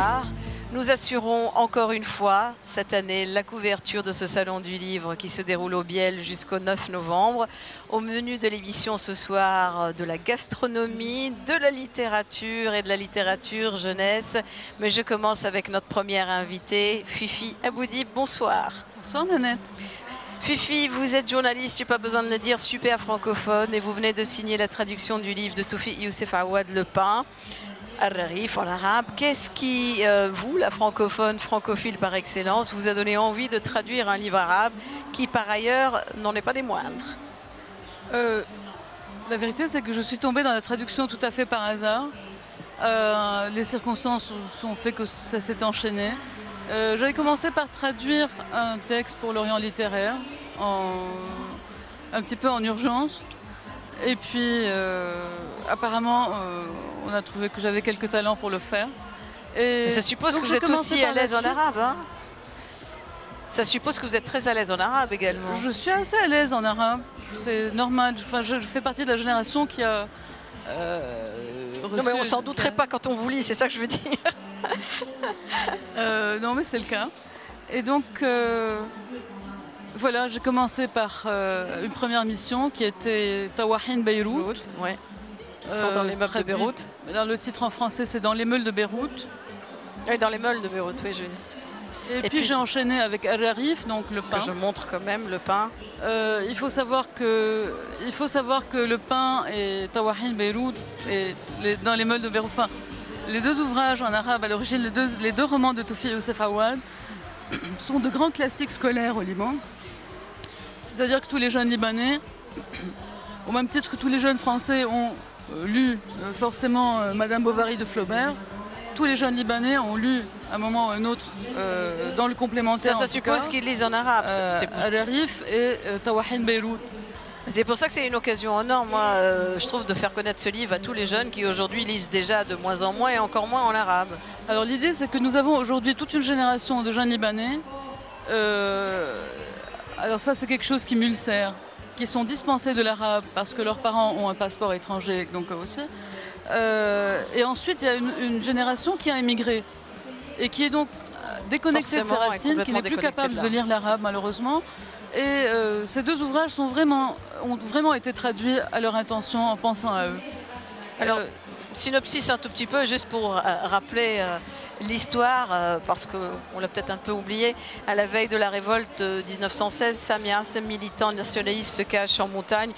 soir. Nous assurons encore une fois cette année la couverture de ce salon du livre qui se déroule au Biel jusqu'au 9 novembre. Au menu de l'émission ce soir, de la gastronomie, de la littérature et de la littérature jeunesse. Mais je commence avec notre première invitée, Fifi Aboudib. Bonsoir. Bonsoir Nanette. Fifi, vous êtes journaliste, je n'ai pas besoin de le dire, super francophone, et vous venez de signer la traduction du livre de Toufi Youssef Awad, Le Pain. Al-Rarif en arabe. Qu'est-ce qui, vous, la francophile par excellence, vous a donné envie de traduire un livre arabe qui, par ailleurs, n'en est pas des moindres? La vérité, c'est que je suis tombée dans la traduction tout à fait par hasard. Les circonstances ont fait que ça s'est enchaîné. J'avais commencé par traduire un texte pour l'Orient littéraire, un petit peu en urgence. Et puis, apparemment, on a trouvé que j'avais quelques talents pour le faire. Et ça suppose que vous êtes aussi à l'aise en arabe, hein? Ça suppose que vous êtes très à l'aise en arabe également. Je suis assez à l'aise en arabe, c'est normal. Enfin, je fais partie de la génération qui a reçu... Non mais on s'en douterait pas quand on vous lit, c'est ça que je veux dire. Non mais c'est le cas. Et donc... Voilà, j'ai commencé par une première mission qui était Tawahin Beyrouth. Ouais. Qui sont dans les meules de Beyrouth. Dans le titre en français, c'est Dans les meules de Beyrouth. Oui, dans les meules de Beyrouth, oui, je veux dire. Et puis j'ai enchaîné avec Al-Rarif, donc le pain. Que je montre quand même, le pain. Il faut savoir que le pain et Tawahin Beyrouth, et dans les meules de Beyrouth, enfin, les deux ouvrages en arabe, à l'origine, les deux romans de Toufi Youssef Awad, sont de grands classiques scolaires au Liban. C'est-à-dire que tous les jeunes Libanais, au même titre que tous les jeunes Français ont lu forcément Madame Bovary de Flaubert, tous les jeunes Libanais ont lu à un moment ou à un autre, dans le complémentaire. Ça suppose qu'ils lisent en arabe. Al-Rarif et Tawahin Beyrouth. C'est pour ça que c'est une occasion en or, moi, je trouve, de faire connaître ce livre à tous les jeunes qui aujourd'hui lisent déjà de moins en moins et encore moins en arabe. Alors l'idée, c'est que nous avons aujourd'hui toute une génération de jeunes Libanais. Alors ça, c'est quelque chose qui m'ulcère, qui sont dispensés de l'arabe parce que leurs parents ont un passeport étranger, donc aussi. Et ensuite, il y a une génération qui a émigré et qui est donc déconnectée de ses racines, qui n'est plus capable de lire l'arabe, malheureusement. Et ces deux ouvrages ont vraiment été traduits à leur intention, en pensant à eux. Alors, synopsis un tout petit peu, juste pour rappeler... l'histoire, parce qu'on l'a peut-être un peu oublié, à la veille de la révolte de 1916, Samia, ce militant nationaliste, se cache en montagne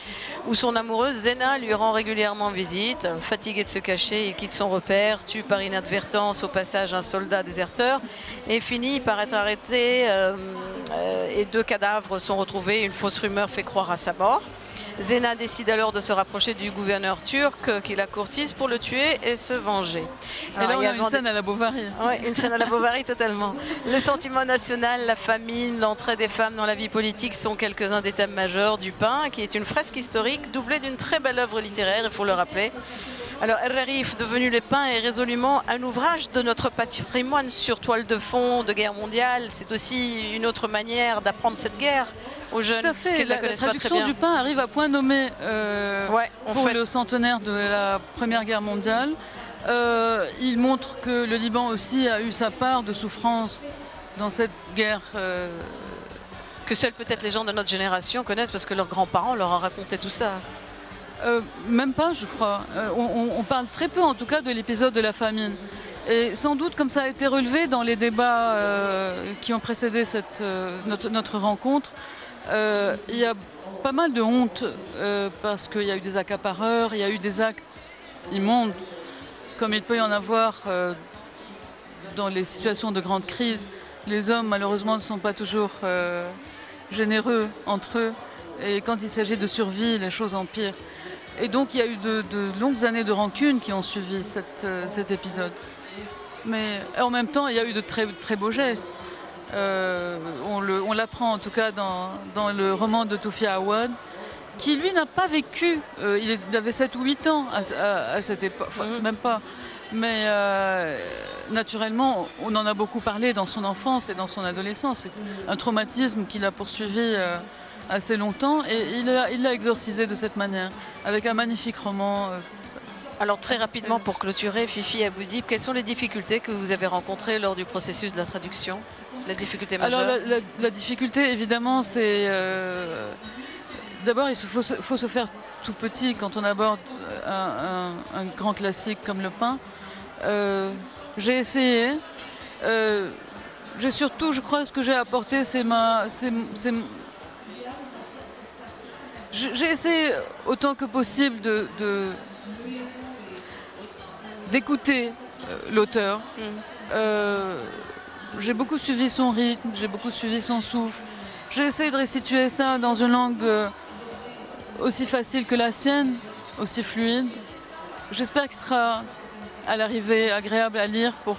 où son amoureuse Zena lui rend régulièrement visite. Fatigué de se cacher, il quitte son repère, tue par inadvertance au passage un soldat déserteur et finit par être arrêté et deux cadavres sont retrouvés. Une fausse rumeur fait croire à sa mort. Zena décide alors de se rapprocher du gouverneur turc qui la courtise pour le tuer et se venger. Et là, on a une scène à la Bovary. Oui, une scène à la Bovary totalement. Le sentiment national, la famine, l'entrée des femmes dans la vie politique sont quelques-uns des thèmes majeurs du Pain, qui est une fresque historique doublée d'une très belle œuvre littéraire, il faut le rappeler. Alors, Al-Rarif, devenu Le Pain, est résolument un ouvrage de notre patrimoine sur toile de fond de guerre mondiale. C'est aussi une autre manière d'apprendre cette guerre aux jeunes. Tout à fait. La traduction du Pain arrive à point nommé pour le centenaire de la Première Guerre mondiale. Il montre que le Liban aussi a eu sa part de souffrance dans cette guerre. Que seuls peut-être les gens de notre génération connaissent parce que leurs grands-parents leur ont raconté tout ça. Même pas, je crois. On parle très peu, en tout cas, de l'épisode de la famine. Et sans doute, comme ça a été relevé dans les débats qui ont précédé notre rencontre, il y a pas mal de honte parce qu'il y a eu des accapareurs, il y a eu des actes immondes, comme il peut y en avoir dans les situations de grande crise. Les hommes, malheureusement, ne sont pas toujours généreux entre eux. Et quand il s'agit de survie, les choses empirent. Et donc, il y a eu de longues années de rancune qui ont suivi cet épisode. Mais en même temps, il y a eu de très, très beaux gestes. On l'apprend en tout cas dans le roman de Toufi Awad, qui lui n'a pas vécu, il avait 7 ou 8 ans à cette époque, enfin, même pas. Mais naturellement, on en a beaucoup parlé dans son enfance et dans son adolescence. C'est un traumatisme qui l'a poursuivi assez longtemps et il l'a exorcisé de cette manière, avec un magnifique roman Alors très rapidement pour clôturer, Fifi Aboudib, quelles sont les difficultés que vous avez rencontrées lors du processus de la traduction? La difficulté majeure? Alors la difficulté évidemment c'est d'abord il faut se faire tout petit quand on aborde un grand classique comme le pain. J'ai essayé, j'ai surtout, je crois, ce que j'ai apporté j'ai essayé autant que possible d'écouter l'auteur. J'ai beaucoup suivi son rythme, j'ai beaucoup suivi son souffle. J'ai essayé de restituer ça dans une langue aussi facile que la sienne, aussi fluide. J'espère qu'il sera à l'arrivée agréable à lire pour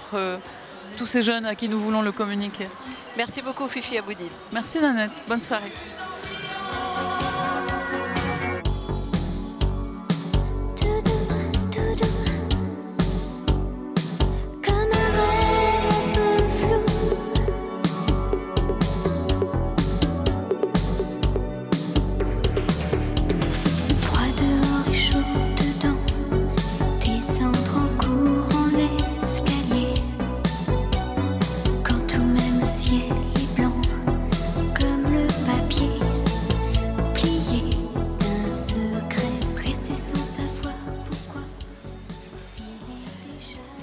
tous ces jeunes à qui nous voulons le communiquer. Merci beaucoup Fifi Aboudib. Merci Nanette, bonne soirée.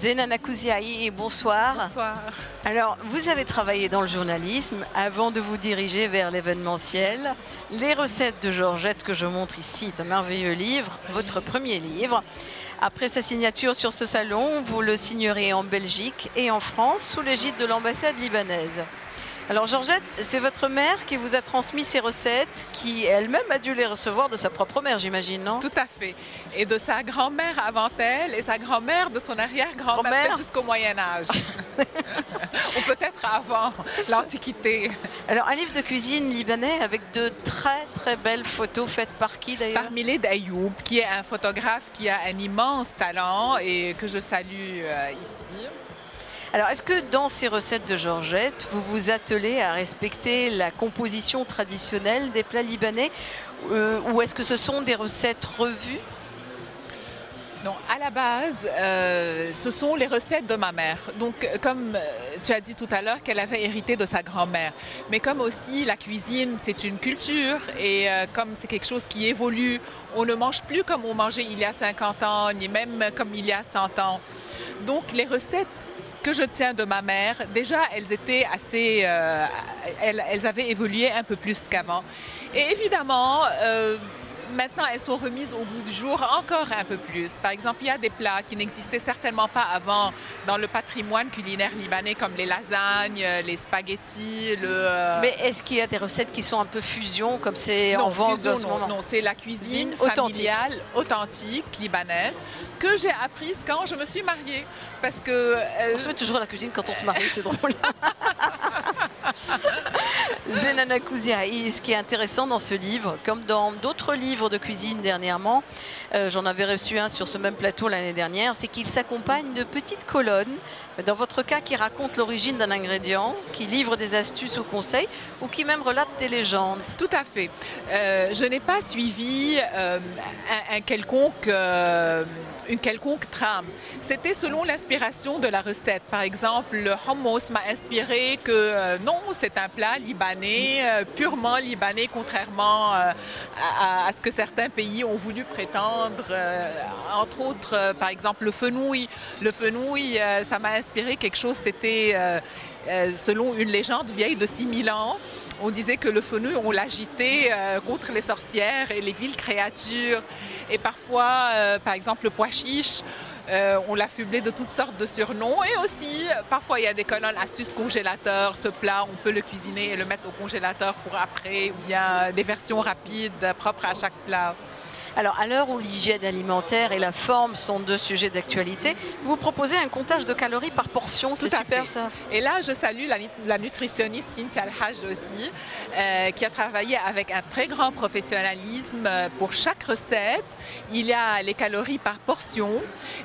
Zenana Kouziaï, bonsoir. Bonsoir. Alors, vous avez travaillé dans le journalisme avant de vous diriger vers l'événementiel. Les recettes de Georgette que je montre ici est un merveilleux livre, votre premier livre. Après sa signature sur ce salon, vous le signerez en Belgique et en France sous l'égide de l'ambassade libanaise. Alors Georgette, c'est votre mère qui vous a transmis ces recettes, qui elle-même a dû les recevoir de sa propre mère, j'imagine, non? Tout à fait. Et de sa grand-mère avant elle, et sa grand-mère de son arrière-grand-mère jusqu'au Moyen-Âge. Ou peut-être avant l'Antiquité. Alors un livre de cuisine libanais avec de très très belles photos faites par qui d'ailleurs? Par Miled Ayoub, qui est un photographe qui a un immense talent et que je salue ici. Alors, est-ce que dans ces recettes de Georgette, vous vous attelez à respecter la composition traditionnelle des plats libanais ou est-ce que ce sont des recettes revues? Non, à la base, ce sont les recettes de ma mère. Donc, comme tu as dit tout à l'heure qu'elle avait hérité de sa grand-mère. Mais comme aussi la cuisine, c'est une culture et comme c'est quelque chose qui évolue, on ne mange plus comme on mangeait il y a 50 ans, ni même comme il y a 100 ans. Donc, les recettes que je tiens de ma mère, déjà, elles étaient assez... elles avaient évolué un peu plus qu'avant. Et évidemment, maintenant, elles sont remises au goût du jour encore un peu plus. Par exemple, il y a des plats qui n'existaient certainement pas avant dans le patrimoine culinaire libanais, comme les lasagnes, les spaghettis, Mais est-ce qu'il y a des recettes qui sont un peu fusion, comme c'est en vogue en ce moment? Non, c'est la cuisine familiale, authentique, libanaise, que j'ai apprise quand je me suis mariée. Parce que... On se met toujours à la cuisine quand on se marie, c'est drôle. Zenana Kouziaï, ce qui est intéressant dans ce livre, comme dans d'autres livres de cuisine dernièrement, j'en avais reçu un sur ce même plateau l'année dernière, c'est qu'il s'accompagne de petites colonnes, dans votre cas qui racontent l'origine d'un ingrédient, qui livrent des astuces ou conseils, ou qui même relatent des légendes. Tout à fait. Je n'ai pas suivi une quelconque trame. C'était selon l'inspiration de la recette. Par exemple, le hummus m'a inspiré que non, c'est un plat libanais, purement libanais, contrairement à ce que certains pays ont voulu prétendre. Entre autres, par exemple, le fenouil. Le fenouil, ça m'a inspiré quelque chose, c'était selon une légende vieille de 6000 ans. On disait que le fenouil, on l'agitait contre les sorcières et les viles créatures. Et parfois, par exemple, le pois chiche, on l'affublait de toutes sortes de surnoms. Et aussi, parfois, il y a des colonnes astuces congélateur. Ce plat, on peut le cuisiner et le mettre au congélateur pour après. Ou bien des versions rapides propres à chaque plat. Alors, à l'heure où l'hygiène alimentaire et la forme sont deux sujets d'actualité, vous proposez un comptage de calories par portion. C'est super ça. Et là, je salue la nutritionniste Cynthia Al-Hajj aussi, qui a travaillé avec un très grand professionnalisme pour chaque recette. Il y a les calories par portion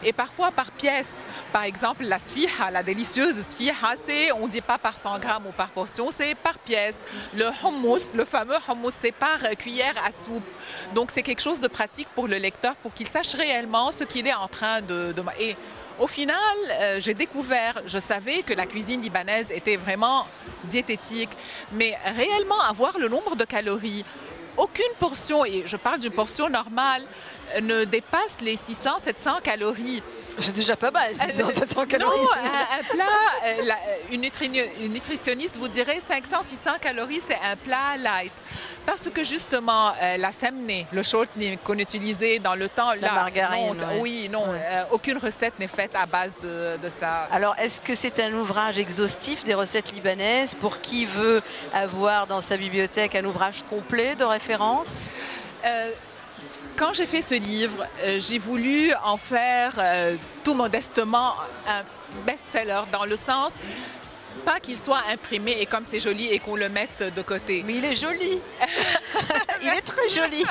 et parfois par pièce. Par exemple, la sfiha, la délicieuse sfiha, on ne dit pas par 100 grammes ou par portion, c'est par pièce. Le hummus, le fameux hummus, c'est par cuillère à soupe. Donc, c'est quelque chose de pratique pratique pour le lecteur pour qu'il sache réellement ce qu'il est en train de... Et au final, j'ai découvert, je savais que la cuisine libanaise était vraiment diététique, mais réellement avoir le nombre de calories, aucune portion, et je parle d'une portion normale, ne dépasse les 600-700 calories. C'est déjà pas mal, 600-700 calories. Non, un plat, une nutritionniste vous dirait 500-600 calories, c'est un plat light. Parce que justement, la semnée, le shortening qu'on utilisait dans le temps, la margarine. Non, oui, non, aucune recette n'est faite à base de ça. Alors, est-ce que c'est un ouvrage exhaustif des recettes libanaises pour qui veut avoir dans sa bibliothèque un ouvrage complet de référence? Quand j'ai fait ce livre, j'ai voulu en faire tout modestement un best-seller dans le sens, pas qu'il soit imprimé et comme c'est joli et qu'on le mette de côté. Mais il est joli. Il est très joli.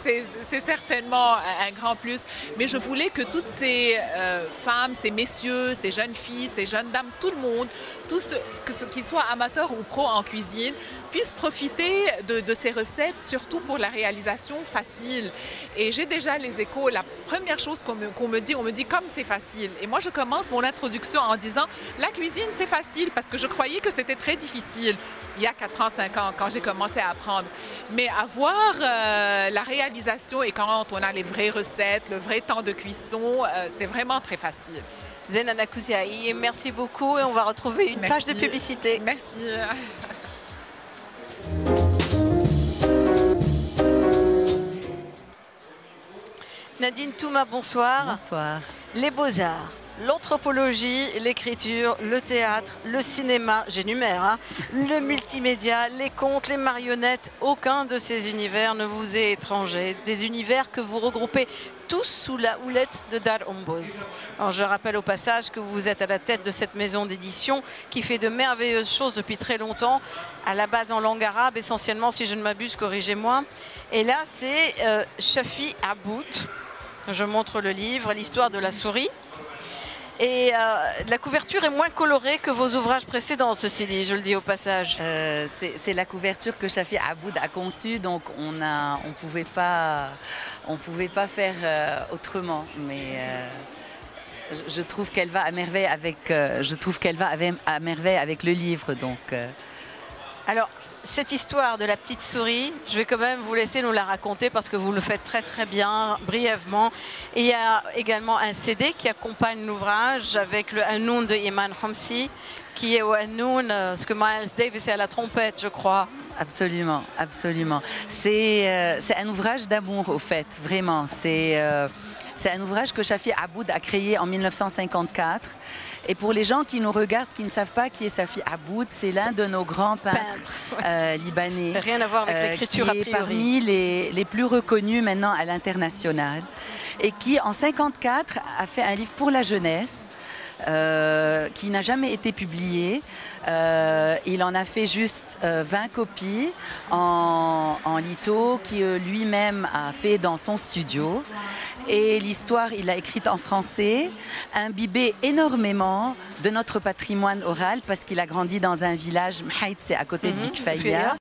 C'est certainement un grand plus. Mais je voulais que toutes ces femmes, ces messieurs, ces jeunes filles, ces jeunes dames, tout le monde, tous ceux qui soient amateurs ou pros en cuisine, puissent profiter de ces recettes, surtout pour la réalisation facile. Et j'ai déjà les échos. La première chose qu'on me dit, on me dit comme c'est facile. Et moi, je commence mon introduction en disant la cuisine, c'est facile parce que je croyais que c'était très difficile il y a 4 ans, 5 ans, quand j'ai commencé à apprendre. Mais avoir la réalisation et quand on a les vraies recettes, le vrai temps de cuisson, c'est vraiment très facile. Zeynana Kouziaï, merci beaucoup et on va retrouver une page de publicité. Merci. Nadine Touma, bonsoir. Bonsoir. Les beaux-arts, l'anthropologie, l'écriture, le théâtre, le cinéma, j'énumère, hein, le multimédia, les contes, les marionnettes, aucun de ces univers ne vous est étranger. Des univers que vous regroupez tous sous la houlette de Dar Ombos. Alors, je rappelle au passage que vous êtes à la tête de cette maison d'édition qui fait de merveilleuses choses depuis très longtemps, à la base en langue arabe, essentiellement, si je ne m'abuse, corrigez-moi. Et là, c'est Shafi Aboud. Je montre le livre, l'histoire de la souris. Et la couverture est moins colorée que vos ouvrages précédents, ceci dit, je le dis au passage. C'est la couverture que Shafi Aboud a conçue, donc on pouvait pas faire autrement. Mais je trouve qu'elle va à merveille avec le livre, donc. Alors, cette histoire de la petite souris, je vais quand même vous laisser nous la raconter parce que vous le faites très très bien, brièvement. Et il y a également un CD qui accompagne l'ouvrage avec le Hanoun de Iman Homsi, qui est au Hanoun, ce que Miles Davis est à la trompette, je crois. Absolument, absolument. C'est un ouvrage d'amour, au fait, vraiment. C'est un ouvrage que Shafi Aboud a créé en 1954. Et pour les gens qui nous regardent, qui ne savent pas qui est Shafi Aboud, c'est l'un de nos grands peintres libanais. Rien à voir avec l'écriture a priori. Qui est parmi les plus reconnus maintenant à l'international. Et qui, en 1954, a fait un livre pour la jeunesse qui n'a jamais été publié. Il en a fait juste 20 copies en litho, qui lui-même a fait dans son studio. Et l'histoire, il l'a écrite en français, imbibé énormément de notre patrimoine oral, parce qu'il a grandi dans un village, Mhaït, c'est à côté de Bikfaya.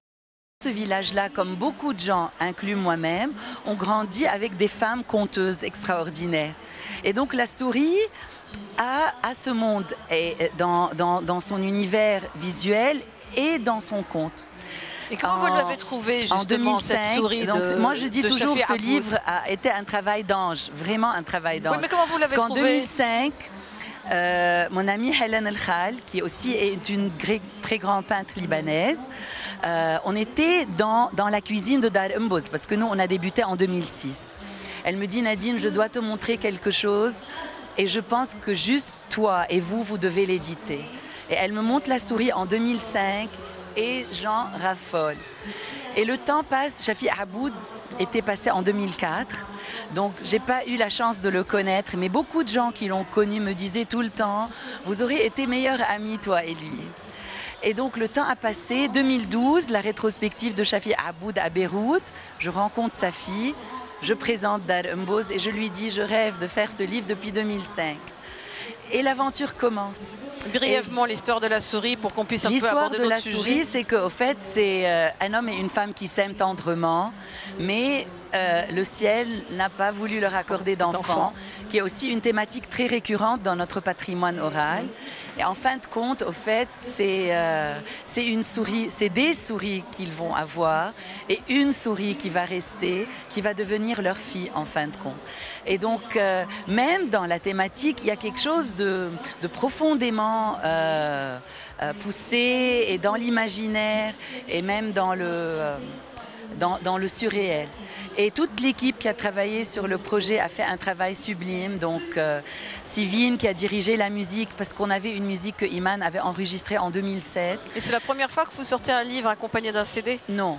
Ce village-là, comme beaucoup de gens, inclus moi-même, ont grandi avec des femmes conteuses extraordinaires. Et donc la souris a ce monde, et dans son univers visuel et dans son conte. Et comment vous l'avez trouvé justement, cette souris moi je dis toujours que ce livre a été un travail d'ange, vraiment un travail d'ange. Oui, mais comment vous l'avez trouvé? Parce qu'en 2005, mon amie Hélène El Khal, qui aussi est une très grande peintre libanaise, on était dans la cuisine de Dar Ombos, parce que nous on a débuté en 2006. Elle me dit, Nadine, je dois te montrer quelque chose et je pense que juste toi et vous devez l'éditer. Et elle me montre la souris en 2005 et j'en raffole. Et le temps passe, Shafi Aboud était passé en 2004, donc j'ai pas eu la chance de le connaître, mais beaucoup de gens qui l'ont connu me disaient tout le temps, vous aurez été meilleurs amis toi et lui. Et donc le temps a passé, 2012, la rétrospective de Shafi Aboud à Beyrouth, je rencontre sa fille, je présente Dar Ombos et je lui dis, je rêve de faire ce livre depuis 2005. et l'aventure commence. Brièvement, l'histoire de la souris pour qu'on puisse un peu aborder d'autres sujets. L'histoire de la souris, c'est qu'au fait, c'est un homme et une femme qui s'aiment tendrement, mais le ciel n'a pas voulu leur accorder d'enfants, qui est aussi une thématique très récurrente dans notre patrimoine oral. Et en fin de compte, au fait, c'est une souris, c'est des souris qu'ils vont avoir et une souris qui va rester, qui va devenir leur fille en fin de compte. Et donc, même dans la thématique, il y a quelque chose de profondément poussé et dans l'imaginaire et même dans le surréel. Et toute l'équipe qui a travaillé sur le projet a fait un travail sublime. Donc, Sivine qui a dirigé la musique, parce qu'on avait une musique que Iman avait enregistrée en 2007. Et c'est la première fois que vous sortez un livre accompagné d'un CD? Non.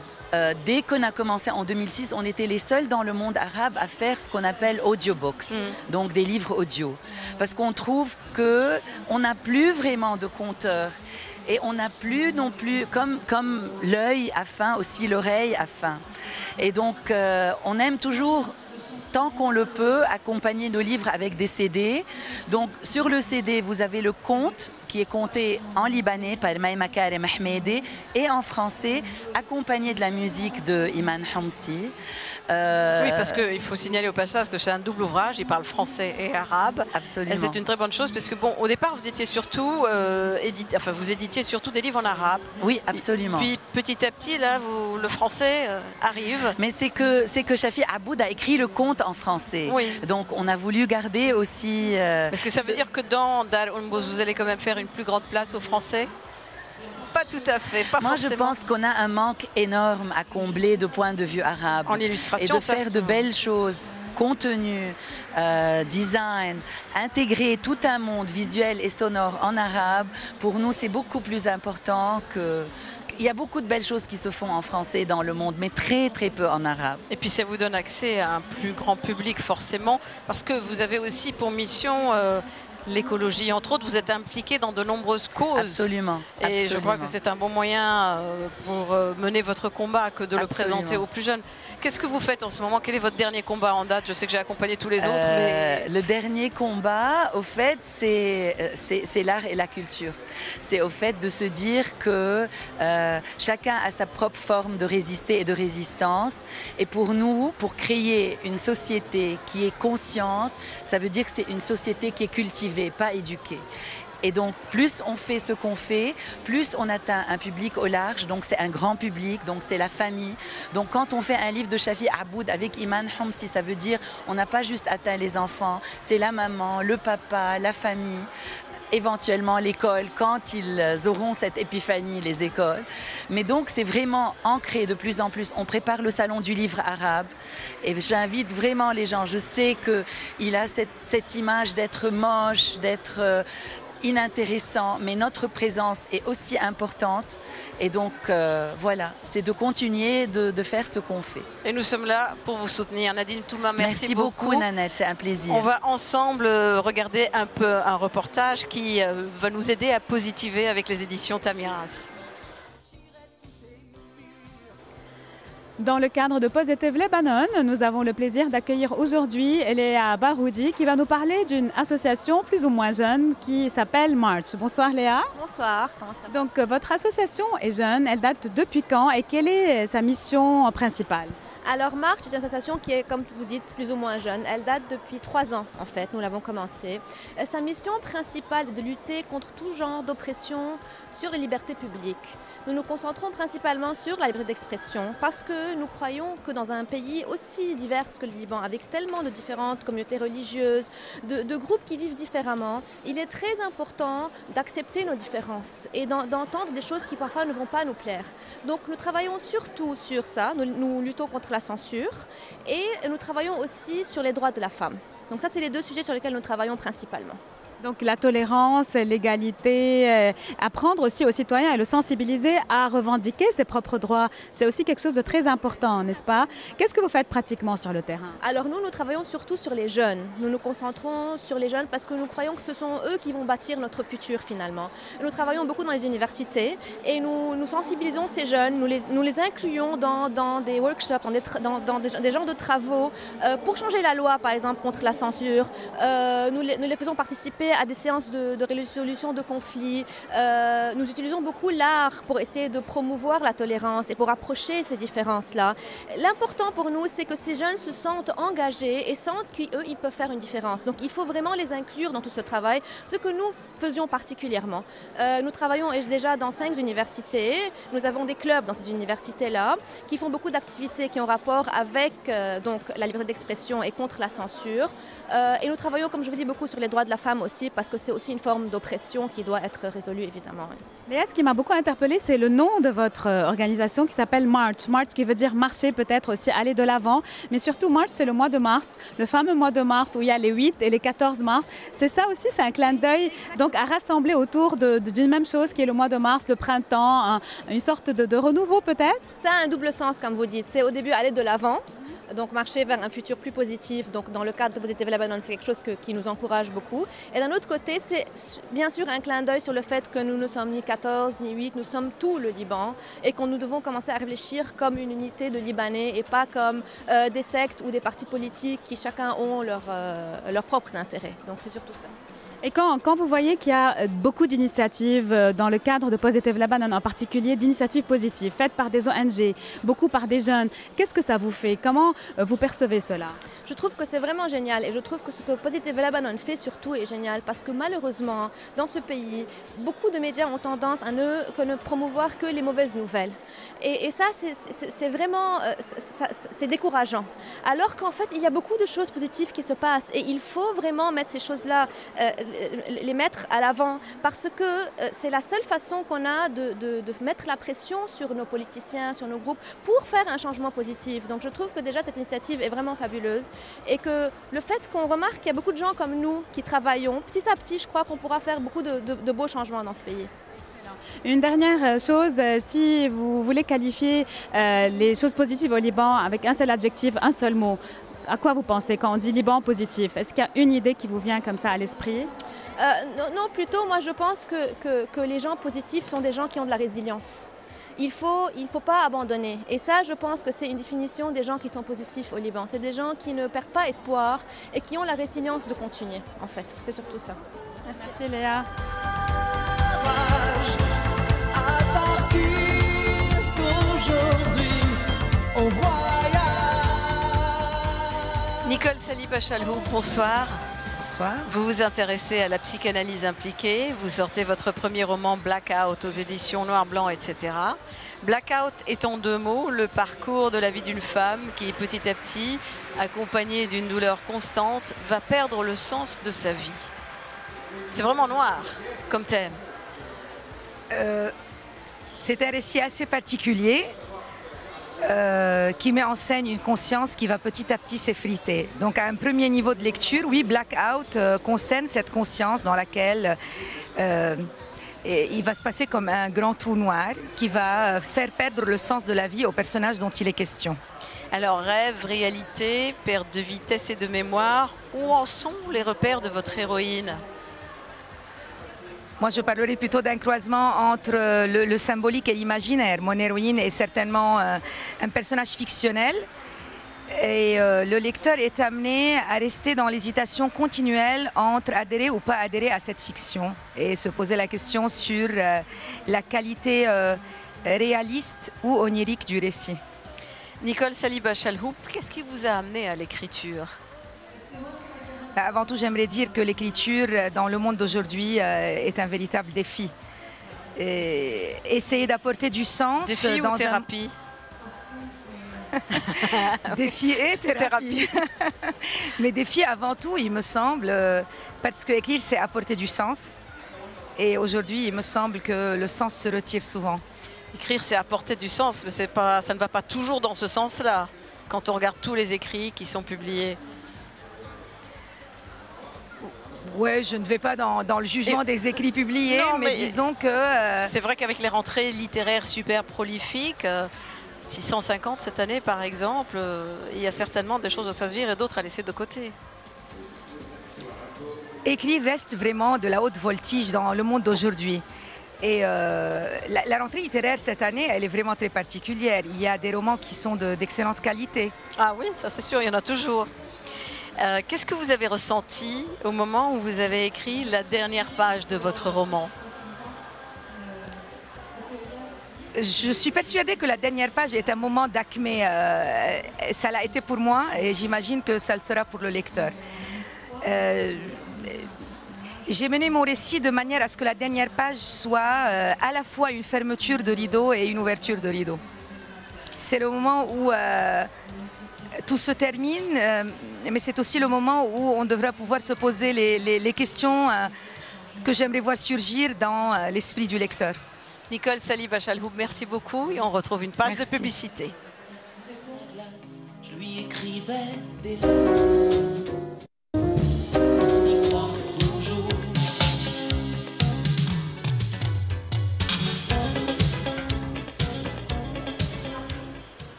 Dès qu'on a commencé en 2006, on était les seuls dans le monde arabe à faire ce qu'on appelle audiobooks, donc des livres audio. Parce qu'on trouve qu'on n'a plus vraiment de conteurs. Et on n'a plus non plus, comme l'œil a faim, aussi l'oreille a faim. Et donc, on aime toujours, tant qu'on le peut, accompagner nos livres avec des CD. Donc, sur le CD, vous avez le conte qui est conté en libanais par Maïma Karem Ahmedi et en français, accompagné de la musique de Iman Hamsi. Oui, parce qu'il faut signaler au passage que c'est un double ouvrage, il parle français et arabe. Absolument. Et c'est une très bonne chose parce que, bon, au départ, vous étiez surtout, vous éditiez surtout des livres en arabe. Oui, absolument. Puis petit à petit, là, le français arrive. Mais c'est que Shafi Aboud a écrit le conte en français. Oui. Donc, on a voulu garder aussi... Est-ce que ça veut dire que dans Dar Ounbouz, vous allez quand même faire une plus grande place au français? Pas tout à fait, pas Moi, forcément. je pense qu'on a un manque énorme à combler de point de vue arabe. En illustration, et de faire de belles choses, contenu, design, intégrer tout un monde visuel et sonore en arabe. Pour nous, c'est beaucoup plus important que... Il y a beaucoup de belles choses qui se font en français dans le monde, mais très très peu en arabe. Et puis ça vous donne accès à un plus grand public forcément, parce que vous avez aussi pour mission l'écologie, entre autres. Vous êtes impliqué dans de nombreuses causes. Absolument. Et absolument. je crois que c'est un bon moyen pour mener votre combat que de le présenter aux plus jeunes. Qu'est-ce que vous faites en ce moment? Quel est votre dernier combat en date? Je sais que j'ai accompagné tous les autres. Mais... Le dernier combat, au fait, c'est l'art et la culture. C'est au fait de se dire que chacun a sa propre forme de résister et de résistance. Et pour nous, pour créer une société qui est consciente, ça veut dire que c'est une société qui est cultivée, pas éduquée. Et donc, plus on fait ce qu'on fait, plus on atteint un public au large. Donc, c'est un grand public, donc c'est la famille. Donc, quand on fait un livre de Shafi Aboud avec Iman Hamsi, ça veut dire on n'a pas juste atteint les enfants, c'est la maman, le papa, la famille, éventuellement l'école, quand ils auront cette épiphanie, les écoles. Mais donc, c'est vraiment ancré de plus en plus. On prépare le salon du livre arabe et j'invite vraiment les gens. Je sais qu'il a cette image d'être moche, d'être... inintéressant, mais notre présence est aussi importante. Et donc, voilà, c'est de continuer de faire ce qu'on fait. Et nous sommes là pour vous soutenir. Nadine Touma, merci beaucoup. Nanette, c'est un plaisir. On va ensemble regarder un peu un reportage qui va nous aider à positiver avec les éditions Tamiras. Dans le cadre de Positive Lebanon, nous avons le plaisir d'accueillir aujourd'hui Léa Baroudi qui va nous parler d'une association plus ou moins jeune qui s'appelle March. Bonsoir Léa. Bonsoir. Comment ça va? Donc votre association est jeune, elle date depuis quand et quelle est sa mission principale? Alors March est une association qui est, comme vous dites, plus ou moins jeune. Elle date depuis 3 ans en fait, nous l'avons commencé. Sa mission principale est de lutter contre tout genre d'oppression sur les libertés publiques. Nous nous concentrons principalement sur la liberté d'expression parce que nous croyons que dans un pays aussi divers que le Liban, avec tellement de différentes communautés religieuses, de groupes qui vivent différemment, il est très important d'accepter nos différences et d'entendre des choses qui parfois ne vont pas nous plaire. Donc nous travaillons surtout sur ça, nous luttons contre la censure et nous travaillons aussi sur les droits de la femme. Donc ça, c'est les 2 sujets sur lesquels nous travaillons principalement. Donc la tolérance, l'égalité, apprendre aussi aux citoyens et le sensibiliser à revendiquer ses propres droits, c'est aussi quelque chose de très important, n'est-ce pas? Qu'est-ce que vous faites pratiquement sur le terrain? Alors nous travaillons surtout sur les jeunes. Nous nous concentrons sur les jeunes parce que nous croyons que ce sont eux qui vont bâtir notre futur finalement. Nous travaillons beaucoup dans les universités et nous sensibilisons ces jeunes, nous les incluons dans des workshops, dans des genres de travaux pour changer la loi par exemple contre la censure. Nous les faisons participer à des séances de résolution de conflits. Nous utilisons beaucoup l'art pour essayer de promouvoir la tolérance et pour approcher ces différences-là. L'important pour nous, c'est que ces jeunes se sentent engagés et sentent qu'eux, ils peuvent faire une différence. Donc il faut vraiment les inclure dans tout ce travail, ce que nous faisions particulièrement. Nous travaillons déjà dans 5 universités. Nous avons des clubs dans ces universités-là qui font beaucoup d'activités qui ont rapport avec donc, la liberté d'expression et contre la censure. Et nous travaillons, comme je vous dis, beaucoup sur les droits de la femme aussi, parce que c'est aussi une forme d'oppression qui doit être résolue, évidemment. Léa, ce qui m'a beaucoup interpellée, c'est le nom de votre organisation qui s'appelle March. March qui veut dire marcher, peut-être aussi aller de l'avant. Mais surtout, March, c'est le mois de mars, le fameux mois de mars où il y a les 8 et les 14 mars. C'est ça aussi, c'est un clin d'œil donc, à rassembler autour d'une même chose qui est le mois de mars, le printemps, une sorte de renouveau peut-être. Ça a un double sens, comme vous dites. C'est au début aller de l'avant. Donc marcher vers un futur plus positif. Donc dans le cadre de Positive Lebanon, c'est quelque chose qui nous encourage beaucoup. Et d'un autre côté, c'est bien sûr un clin d'œil sur le fait que nous ne sommes ni 14 ni 8, nous sommes tout le Liban et que nous devons commencer à réfléchir comme une unité de Libanais et pas comme des sectes ou des partis politiques qui chacun ont leurs propres intérêts. Donc c'est surtout ça. Et quand vous voyez qu'il y a beaucoup d'initiatives dans le cadre de Positive Lebanon, en particulier d'initiatives positives, faites par des ONG, beaucoup par des jeunes, qu'est-ce que ça vous fait? Comment vous percevez cela? Je trouve que c'est vraiment génial et je trouve que ce que Positive Lebanon fait surtout est génial parce que malheureusement, dans ce pays, beaucoup de médias ont tendance à ne promouvoir que les mauvaises nouvelles. Et ça, c'est vraiment c'est décourageant. Alors qu'en fait, il y a beaucoup de choses positives qui se passent et il faut vraiment mettre ces choses-là les mettre à l'avant parce que c'est la seule façon qu'on a de mettre la pression sur nos politiciens, sur nos groupes pour faire un changement positif. Donc je trouve que déjà cette initiative est vraiment fabuleuse et que le fait qu'on remarque qu'il y a beaucoup de gens comme nous qui travaillons, petit à petit je crois qu'on pourra faire beaucoup de beaux changements dans ce pays. Une dernière chose, si vous voulez qualifier les choses positives au Liban avec un seul adjectif, un seul mot, à quoi vous pensez quand on dit Liban positif? Est-ce qu'il y a une idée qui vous vient comme ça à l'esprit? Non, plutôt, moi je pense que les gens positifs sont des gens qui ont de la résilience. Il faut pas abandonner. Et ça, je pense que c'est une définition des gens qui sont positifs au Liban. C'est des gens qui ne perdent pas espoir et qui ont la résilience de continuer, en fait. C'est surtout ça. Merci Léa. Nicole Sali-Bachalhou, bonsoir. Bonsoir. Vous vous intéressez à la psychanalyse impliquée. Vous sortez votre premier roman Blackout aux éditions Noir Blanc, etc. Blackout est en 2 mots le parcours de la vie d'une femme qui, petit à petit, accompagnée d'une douleur constante, va perdre le sens de sa vie. C'est vraiment noir comme thème. C'est un récit assez particulier qui met en scène une conscience qui va petit à petit s'effriter. Donc à un premier niveau de lecture, oui, Blackout concerne cette conscience dans laquelle il va se passer comme un grand trou noir qui va faire perdre le sens de la vie au personnage dont il est question. Alors rêve, réalité, perte de vitesse et de mémoire, où en sont les repères de votre héroïne ? Moi, je parlerai plutôt d'un croisement entre le symbolique et l'imaginaire. Mon héroïne est certainement un personnage fictionnel et le lecteur est amené à rester dans l'hésitation continuelle entre adhérer ou pas adhérer à cette fiction et se poser la question sur la qualité réaliste ou onirique du récit. Nicole Sali-Bachalhou, qu'est-ce qui vous a amené à l'écriture ? Avant tout, j'aimerais dire que l'écriture dans le monde d'aujourd'hui est un véritable défi. Et essayer d'apporter du sens défi dans ou thérapie Défi et thérapie. Mais défi avant tout, il me semble, parce que écrire, c'est apporter du sens. Et aujourd'hui, il me semble que le sens se retire souvent. Écrire, c'est apporter du sens, mais ça ne va pas toujours dans ce sens-là, quand on regarde tous les écrits qui sont publiés. Oui, je ne vais pas dans le jugement des écrits publiés, non, mais disons que... C'est vrai qu'avec les rentrées littéraires super prolifiques, 650 cette année par exemple, il y a certainement des choses à se dire et d'autres à laisser de côté. Écrire reste vraiment de la haute voltige dans le monde d'aujourd'hui. Et la rentrée littéraire cette année, elle est vraiment très particulière. Il y a des romans qui sont d'excellente qualité. Ah oui, ça c'est sûr, il y en a toujours. Qu'est-ce que vous avez ressenti au moment où vous avez écrit la dernière page de votre roman? Je suis persuadée que la dernière page est un moment d'acmé. Ça l'a été pour moi et j'imagine que ça le sera pour le lecteur. J'ai mené mon récit de manière à ce que la dernière page soit à la fois une fermeture de rideau et une ouverture de rideau. C'est le moment où tout se termine, mais c'est aussi le moment où on devra pouvoir se poser les questions que j'aimerais voir surgir dans l'esprit du lecteur. Nicole Sali-Bachalhoub, merci beaucoup et on retrouve une page de publicité. Je lui écrivais des lettres. On y croit toujours.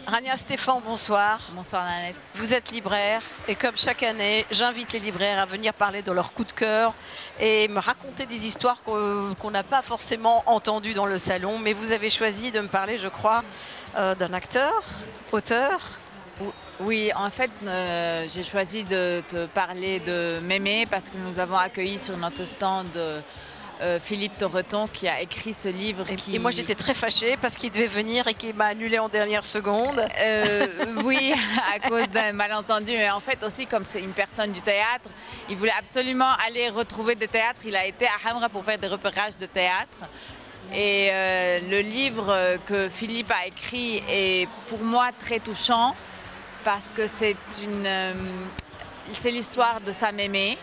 Rania Stéphan, bonsoir. Bonsoir Nanette. Vous êtes libraire et comme chaque année, j'invite les libraires à venir parler de leur coup de cœur et me raconter des histoires qu'on n'a pas forcément entendues dans le salon. Mais vous avez choisi de me parler, je crois, d'un acteur, auteur. Oui, en fait, j'ai choisi de te parler de Mémé parce que nous avons accueilli sur notre stand Philippe Torreton qui a écrit ce livre. Et moi j'étais très fâchée parce qu'il devait venir et qu'il m'a annulé en dernière seconde. Oui, à cause d'un malentendu. Mais en fait aussi, comme c'est une personne du théâtre, il voulait absolument aller retrouver des théâtres. Il a été à Hamra pour faire des repérages de théâtre. Et le livre que Philippe a écrit est pour moi très touchant parce que c'est l'histoire de sa mémé.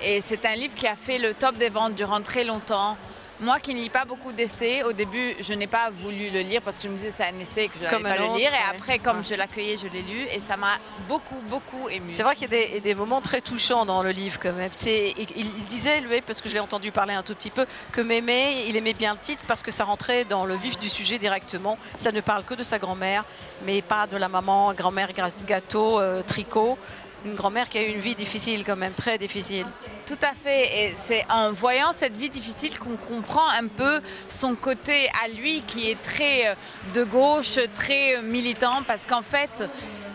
Et c'est un livre qui a fait le top des ventes durant très longtemps. Moi qui ne lis pas beaucoup d'essais, au début, je n'ai pas voulu le lire parce que je me disais c'est un essai que je n'allais pas le lire. Et après, comme je l'accueillais, je l'ai lu et ça m'a beaucoup ému. C'est vrai qu'il y a des moments très touchants dans le livre quand même. Il disait, lui, parce que je l'ai entendu parler un tout petit peu, que Mémé, il aimait bien le titre parce que ça rentrait dans le vif du sujet directement. Ça ne parle que de sa grand-mère, mais pas de la maman, grand-mère gâteau, tricot. Une grand-mère qui a eu une vie difficile quand même, très difficile. Tout à fait, et c'est en voyant cette vie difficile qu'on comprend un peu son côté à lui qui est très de gauche, très militant, parce qu'en fait,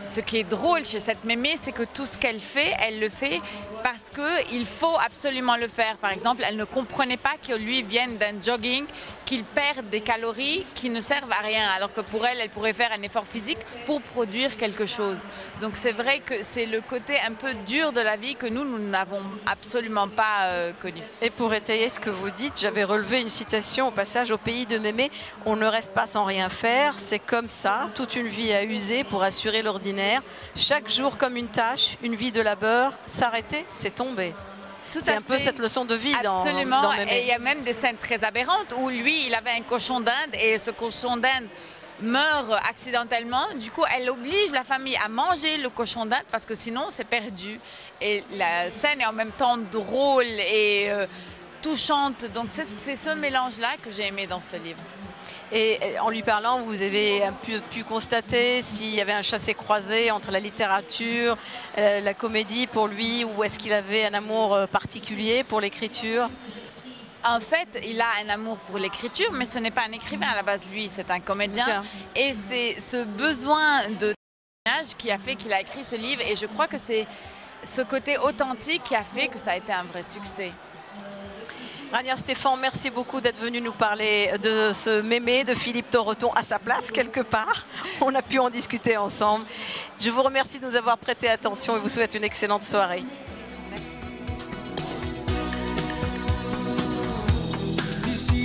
ce qui est drôle chez cette mémé, c'est que tout ce qu'elle fait, elle le fait parce qu'il faut absolument le faire. Par exemple, elle ne comprenait pas que lui vienne d'un jogging, qu'il perde des calories qui ne servent à rien, alors que pour elle, elle pourrait faire un effort physique pour produire quelque chose. Donc c'est vrai que c'est le côté un peu dur de la vie que nous n'avons absolument pas connu. Et pour étayer ce que vous dites, j'avais relevé une citation au passage: au pays de Mémé, on ne reste pas sans rien faire, c'est comme ça, toute une vie à user pour assurer l'ordinaire, chaque jour comme une tâche, une vie de labeur, s'arrêter, c'est tomber. C'est un peu cette leçon de vie dans Mémé. Absolument, et il y a même des scènes très aberrantes où lui, il avait un cochon d'Inde et ce cochon d'Inde meurt accidentellement. Du coup, elle oblige la famille à manger le cochon d'Inde parce que sinon, c'est perdu. Et la scène est en même temps drôle et touchante. Donc, c'est ce mélange-là que j'ai aimé dans ce livre. Et en lui parlant, vous avez pu constater s'il y avait un chassé-croisé entre la littérature, la comédie pour lui, ou est-ce qu'il avait un amour particulier pour l'écriture? En fait, il a un amour pour l'écriture, mais ce n'est pas un écrivain à la base. Lui, c'est un comédien. Tiens. Et c'est ce besoin de témoignage qui a fait qu'il a écrit ce livre. Et je crois que c'est ce côté authentique qui a fait que ça a été un vrai succès. Rania Stéphan, merci beaucoup d'être venu nous parler de ce Mémé de Philippe Torreton à sa place quelque part. On a pu en discuter ensemble. Je vous remercie de nous avoir prêté attention et vous souhaite une excellente soirée. Merci.